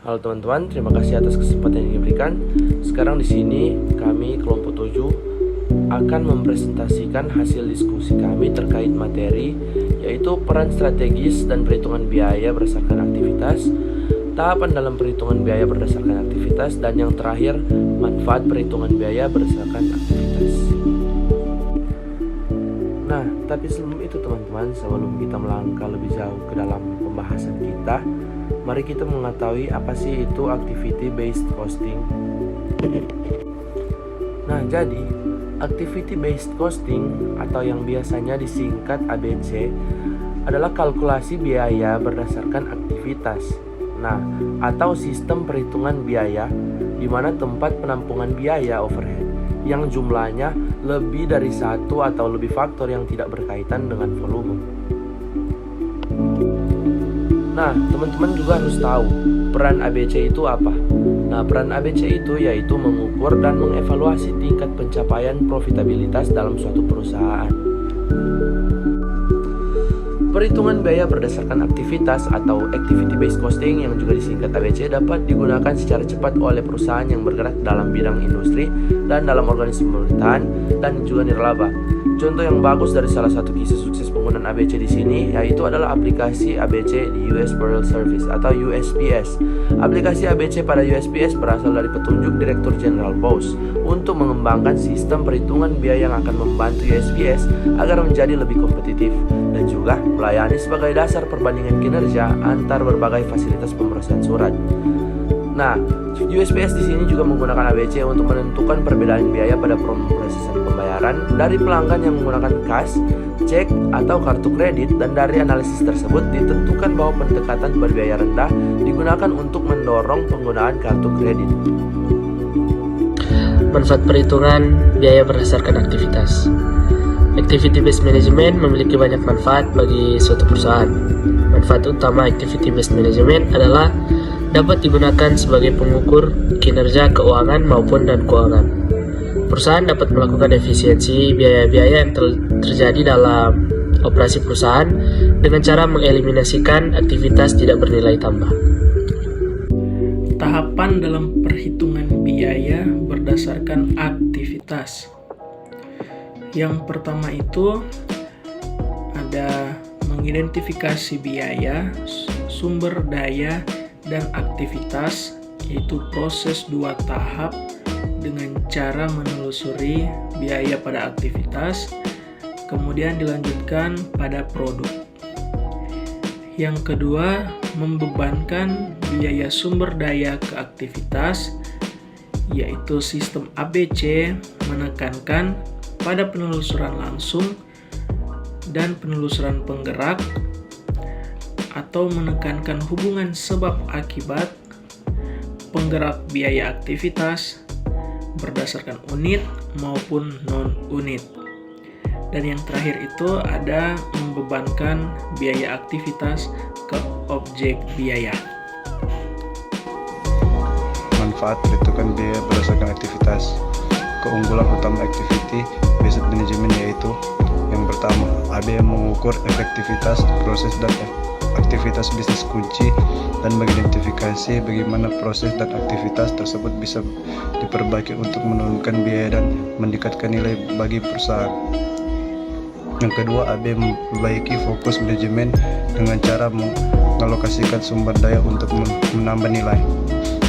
Halo teman-teman, terima kasih atas kesempatan yang diberikan. Sekarang di sini kami kelompok 7 akan mempresentasikan hasil diskusi kami terkait materi, yaitu peran strategis dan perhitungan biaya berdasarkan aktivitas, tahapan dalam perhitungan biaya berdasarkan aktivitas, dan yang terakhir, manfaat perhitungan biaya berdasarkan aktivitas. Nah, tapi sebelum itu teman-teman, sebelum kita melangkah lebih jauh ke dalam pembahasan kita, mari kita mengetahui apa sih itu activity based costing. Nah, jadi activity based costing atau yang biasanya disingkat ABC adalah kalkulasi biaya berdasarkan aktivitas. Nah, atau sistem perhitungan biaya di mana tempat penampungan biaya overhead yang jumlahnya lebih dari satu atau lebih faktor yang tidak berkaitan dengan volume. Nah, teman-teman juga harus tahu peran ABC itu apa. Nah, peran ABC itu yaitu mengukur dan mengevaluasi tingkat pencapaian profitabilitas dalam suatu perusahaan. Perhitungan biaya berdasarkan aktivitas atau activity based costing yang juga disingkat ABC dapat digunakan secara cepat oleh perusahaan yang bergerak dalam bidang industri dan dalam organisasi pemerintahan dan juga nirlaba. Contoh yang bagus dari salah satu kisah sukses penggunaan ABC di sini yaitu adalah aplikasi ABC di US Postal Service atau USPS. Aplikasi ABC pada USPS berasal dari petunjuk Direktur Jenderal Post untuk mengembangkan sistem perhitungan biaya yang akan membantu USPS agar menjadi lebih kompetitif dan juga melayani sebagai dasar perbandingan kinerja antar berbagai fasilitas pemrosesan surat. Nah, USPS di sini juga menggunakan ABC untuk menentukan perbedaan biaya pada pemrosesan pembayaran dari pelanggan yang menggunakan kas, cek, atau kartu kredit, dan dari analisis tersebut ditentukan bahwa pendekatan berbiaya rendah digunakan untuk mendorong penggunaan kartu kredit. Manfaat perhitungan biaya berdasarkan aktivitas. Activity based management memiliki banyak manfaat bagi suatu perusahaan. Manfaat utama activity based management adalah dapat digunakan sebagai pengukur kinerja keuangan maupun dan keuangan. Perusahaan dapat melakukan efisiensi biaya-biaya yang terjadi dalam operasi perusahaan dengan cara mengeliminasikan aktivitas tidak bernilai tambah. Tahapan dalam perhitungan biaya berdasarkan aktivitas. Yang pertama itu ada mengidentifikasi biaya, sumber daya, dan aktivitas, yaitu proses 2 tahap dengan cara menelusuri biaya pada aktivitas, kemudian dilanjutkan pada produk. Yang kedua, membebankan biaya sumber daya ke aktivitas, yaitu sistem ABC menekankan pada penelusuran langsung dan penelusuran penggerak, atau menekankan hubungan sebab akibat penggerak biaya aktivitas berdasarkan unit maupun non-unit. Dan yang terakhir itu ada membebankan biaya aktivitas ke objek biaya. Manfaat perhitungan biaya berdasarkan aktivitas. Keunggulan utama activity based management yaitu yang pertama, AB mengukur efektivitas proses dan aktivitas bisnis kunci dan mengidentifikasi bagaimana proses dan aktivitas tersebut bisa diperbaiki untuk menurunkan biaya dan meningkatkan nilai bagi perusahaan. Yang kedua, AB memperbaiki fokus manajemen dengan cara mengalokasikan sumber daya untuk menambah nilai.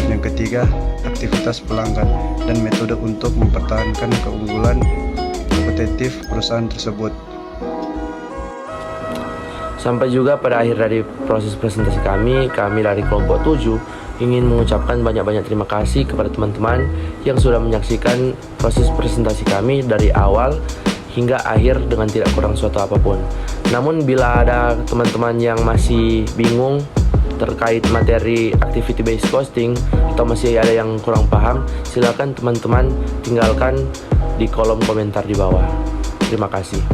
Yang ketiga, aktivitas pelanggan dan metode untuk mempertahankan keunggulan kompetitif perusahaan tersebut. Sampai juga pada akhir dari proses presentasi kami dari kelompok 7 ingin mengucapkan banyak-banyak terima kasih kepada teman-teman yang sudah menyaksikan proses presentasi kami dari awal hingga akhir dengan tidak kurang suatu apapun. Namun bila ada teman-teman yang masih bingung terkait materi activity based costing atau masih ada yang kurang paham, silakan teman-teman tinggalkan di kolom komentar di bawah. Terima kasih.